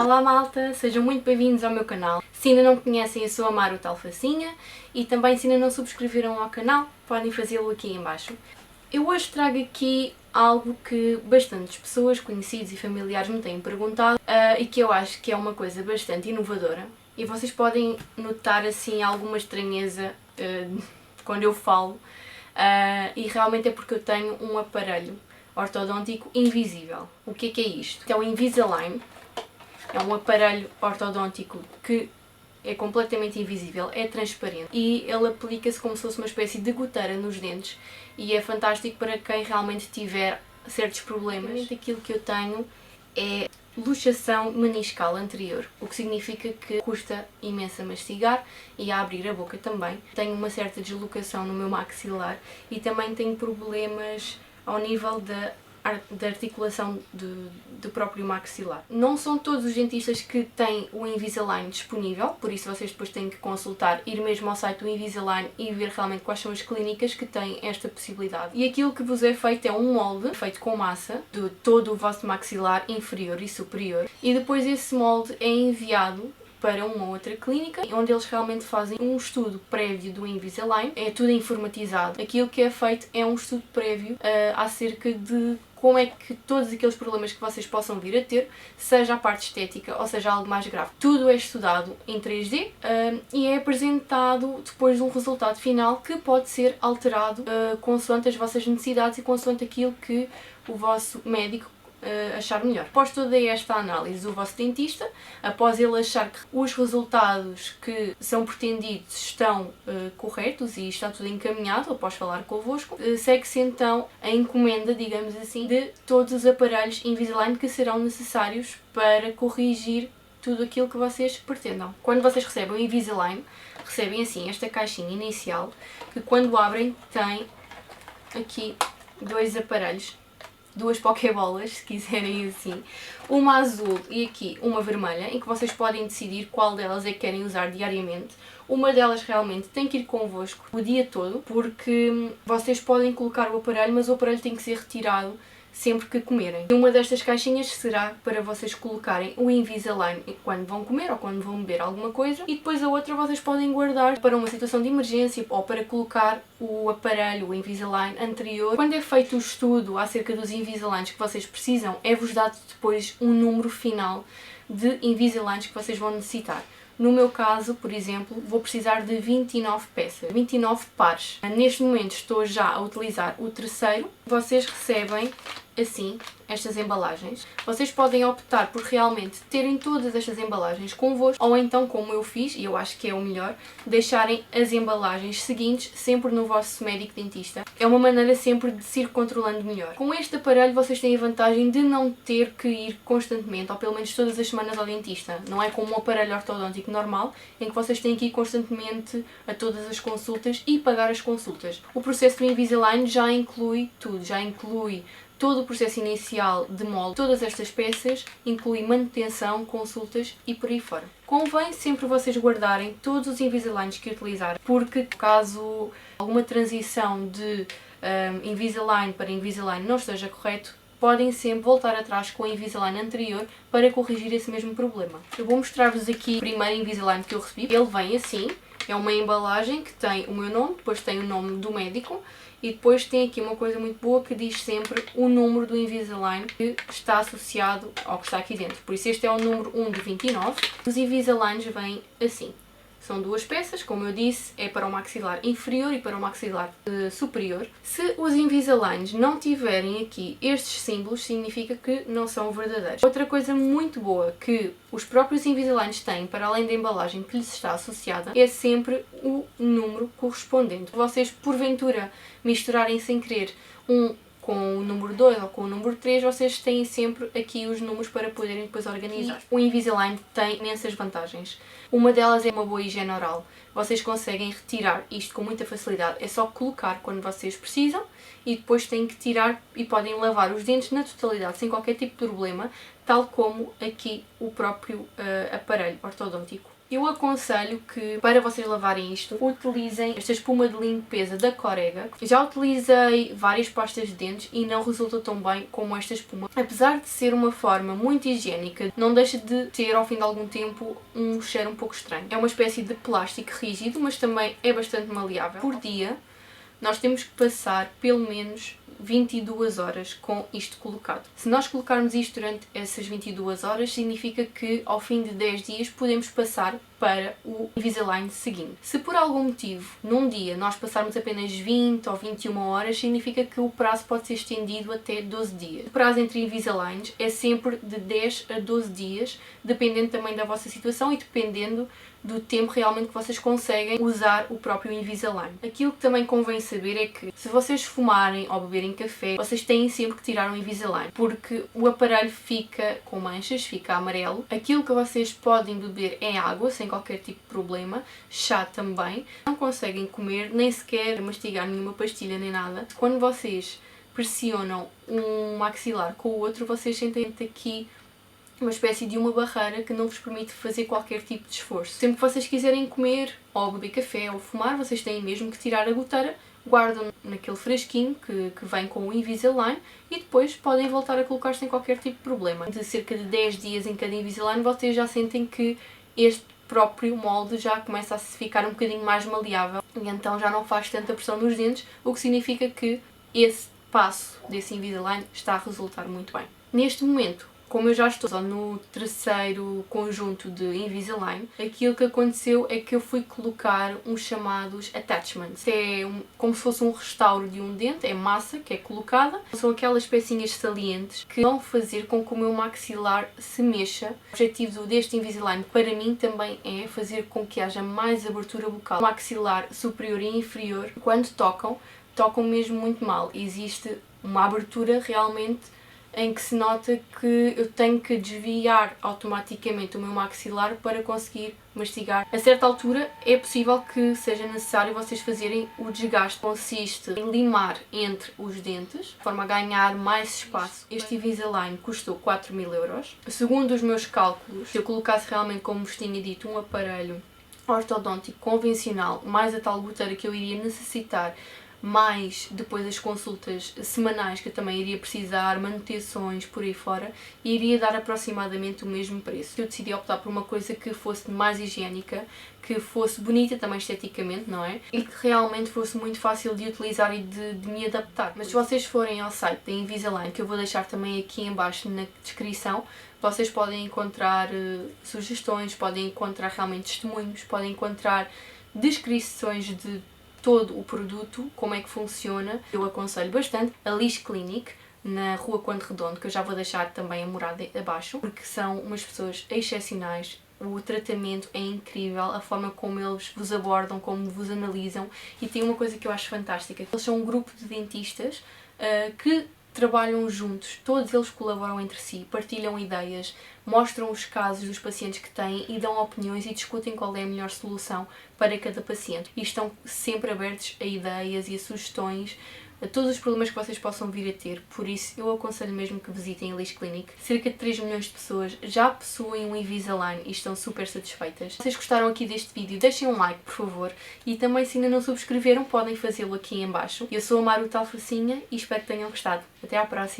Olá malta, sejam muito bem-vindos ao meu canal. Se ainda não me conhecem, eu sou a Maru Talfacinha e também se ainda não subscreveram ao canal, podem fazê-lo aqui em baixo. Eu hoje trago aqui algo que bastantes pessoas, conhecidos e familiares me têm perguntado e que eu acho que é uma coisa bastante inovadora e vocês podem notar assim alguma estranheza quando eu falo e realmente é porque eu tenho um aparelho ortodôntico invisível. O que é isto? É o Invisalign. É um aparelho ortodôntico que é completamente invisível, é transparente e ele aplica-se como se fosse uma espécie de goteira nos dentes e é fantástico para quem realmente tiver certos problemas. Aquilo que eu tenho é luxação meniscal anterior, o que significa que custa imenso a mastigar e a abrir a boca também. Tenho uma certa deslocação no meu maxilar e também tenho problemas ao nível da articulação do próprio maxilar. Não são todos os dentistas que têm o Invisalign disponível, por isso vocês depois têm que consultar, ir mesmo ao site do Invisalign e ver realmente quais são as clínicas que têm esta possibilidade. E aquilo que vos é feito é um molde feito com massa de todo o vosso maxilar inferior e superior e depois esse molde é enviado para uma outra clínica, onde eles realmente fazem um estudo prévio do Invisalign, é tudo informatizado. Aquilo que é feito é um estudo prévio acerca de como é que todos aqueles problemas que vocês possam vir a ter, seja a parte estética ou seja algo mais grave, tudo é estudado em 3D e é apresentado depois de um resultado final que pode ser alterado consoante as vossas necessidades e consoante aquilo que o vosso médico achar melhor. Após toda esta análise, o vosso dentista, após ele achar que os resultados que são pretendidos estão corretos e está tudo encaminhado, após falar convosco, segue-se então a encomenda, digamos assim, de todos os aparelhos Invisalign que serão necessários para corrigir tudo aquilo que vocês pretendam. Quando vocês recebem o Invisalign, recebem assim esta caixinha inicial, que quando abrem tem aqui dois aparelhos, duas pokébolas, se quiserem assim, uma azul e aqui uma vermelha, em que vocês podem decidir qual delas é que querem usar diariamente. Uma delas realmente tem que ir convosco o dia todo, porque vocês podem colocar o aparelho, mas o aparelho tem que ser retirado sempre que comerem. Uma destas caixinhas será para vocês colocarem o Invisalign quando vão comer ou quando vão beber alguma coisa e depois a outra vocês podem guardar para uma situação de emergência ou para colocar o aparelho, o Invisalign anterior. Quando é feito o estudo acerca dos Invisaligns que vocês precisam, é-vos dado depois um número final de Invisaligns que vocês vão necessitar. No meu caso, por exemplo, vou precisar de 29 peças, 29 pares. Neste momento estou já a utilizar o terceiro. Vocês recebem assim estas embalagens. Vocês podem optar por realmente terem todas estas embalagens convosco ou então, como eu fiz, e eu acho que é o melhor, deixarem as embalagens seguintes sempre no vosso médico dentista. É uma maneira sempre de se ir controlando melhor. Com este aparelho vocês têm a vantagem de não ter que ir constantemente, ou pelo menos todas as semanas ao dentista. Não é como um aparelho ortodôntico normal, em que vocês têm que ir constantemente a todas as consultas e pagar as consultas. O processo do Invisalign já inclui tudo, já inclui todo o processo inicial de molde, todas estas peças, inclui manutenção, consultas e por aí fora. Convém sempre vocês guardarem todos os Invisaligns que utilizarem, porque caso alguma transição de Invisalign para Invisalign não esteja correto, podem sempre voltar atrás com o Invisalign anterior para corrigir esse mesmo problema. Eu vou mostrar-vos aqui o primeiro Invisalign que eu recebi. Ele vem assim, é uma embalagem que tem o meu nome, depois tem o nome do médico e depois tem aqui uma coisa muito boa que diz sempre o número do Invisalign que está associado ao que está aqui dentro. Por isso este é o número 1 de 29. Os Invisaligns vêm assim. São duas peças, como eu disse, é para o maxilar inferior e para o maxilar superior. Se os Invisaligns não tiverem aqui estes símbolos, significa que não são verdadeiros. Outra coisa muito boa que os próprios Invisaligns têm, para além da embalagem que lhes está associada, é sempre o número correspondente. Vocês, porventura, misturarem sem querer um com o número 2 ou com o número 3, vocês têm sempre aqui os números para poderem depois organizar. O Invisalign tem imensas vantagens. Uma delas é uma boa higiene oral. Vocês conseguem retirar isto com muita facilidade. É só colocar quando vocês precisam e depois têm que tirar e podem lavar os dentes na totalidade, sem qualquer tipo de problema, tal como aqui o próprio aparelho ortodôntico. Eu aconselho que, para vocês lavarem isto, utilizem esta espuma de limpeza da Corega. Já utilizei várias pastas de dentes e não resulta tão bem como esta espuma. Apesar de ser uma forma muito higiênica, não deixa de ter, ao fim de algum tempo, um cheiro um pouco estranho. É uma espécie de plástico rígido, mas também é bastante maleável. Por dia, nós temos que passar pelo menos 22 horas com isto colocado. Se nós colocarmos isto durante essas 22 horas, significa que ao fim de 10 dias podemos passar para o Invisalign seguinte. Se por algum motivo, num dia, nós passarmos apenas 20 ou 21 horas, significa que o prazo pode ser estendido até 12 dias. O prazo entre Invisaligns é sempre de 10 a 12 dias, dependendo também da vossa situação e dependendo do tempo realmente que vocês conseguem usar o próprio Invisalign. Aquilo que também convém saber é que, se vocês fumarem ou beberem café, vocês têm sempre que tirar o Invisalign, porque o aparelho fica com manchas, fica amarelo. Aquilo que vocês podem beber é água, sem qualquer tipo de problema, chá também. Não conseguem comer, nem sequer mastigar nenhuma pastilha nem nada. Quando vocês pressionam um maxilar com o outro, vocês sentem aqui uma espécie de uma barreira que não vos permite fazer qualquer tipo de esforço. Sempre que vocês quiserem comer, ou beber café, ou fumar, vocês têm mesmo que tirar a goteira, guardam naquele frasquinho que vem com o Invisalign e depois podem voltar a colocar sem qualquer tipo de problema. De cerca de 10 dias em cada Invisalign, vocês já sentem que este próprio molde já começa a ficar um bocadinho mais maleável e então já não faz tanta pressão nos dentes, o que significa que esse passo desse Invisalign está a resultar muito bem. Neste momento, como eu já estou só no terceiro conjunto de Invisalign, aquilo que aconteceu é que eu fui colocar uns chamados attachments. É como se fosse um restauro de um dente, é massa que é colocada. São aquelas pecinhas salientes que vão fazer com que o meu maxilar se mexa. O objetivo deste Invisalign para mim também é fazer com que haja mais abertura bucal. O maxilar superior e inferior, quando tocam mesmo muito mal. Existe uma abertura realmente em que se nota que eu tenho que desviar automaticamente o meu maxilar para conseguir mastigar. A certa altura é possível que seja necessário vocês fazerem o desgaste. Consiste em limar entre os dentes, de forma a ganhar mais espaço. Este Invisalign custou 4.000 euros. Segundo os meus cálculos, se eu colocasse realmente, como vos tinha dito, um aparelho ortodôntico convencional, mais a tal goteira que eu iria necessitar, mais depois as consultas semanais que eu também iria precisar, manutenções por aí fora, e iria dar aproximadamente o mesmo preço. Eu decidi optar por uma coisa que fosse mais higiênica, que fosse bonita também esteticamente, não é? E que realmente fosse muito fácil de utilizar e de me adaptar. Mas se vocês forem ao site da Invisalign, que eu vou deixar também aqui em baixo na descrição, vocês podem encontrar sugestões, podem encontrar realmente testemunhos, podem encontrar descrições de todo o produto, como é que funciona. Eu aconselho bastante a Lish Clinic, na Rua Conde Redondo, que eu já vou deixar também a morada abaixo, porque são umas pessoas excepcionais. O tratamento é incrível, a forma como eles vos abordam, como vos analisam, e tem uma coisa que eu acho fantástica. Eles são um grupo de dentistas que trabalham juntos, todos eles colaboram entre si, partilham ideias, mostram os casos dos pacientes que têm e dão opiniões e discutem qual é a melhor solução para cada paciente. E estão sempre abertos a ideias e a sugestões, a todos os problemas que vocês possam vir a ter. Por isso, eu aconselho mesmo que visitem a Lish Clinic. Cerca de 3 milhões de pessoas já possuem um Invisalign e estão super satisfeitas. Se vocês gostaram aqui deste vídeo, deixem um like, por favor. E também, se ainda não subscreveram, podem fazê-lo aqui em baixo. Eu sou a Maruta Alfacinha e espero que tenham gostado. Até à próxima!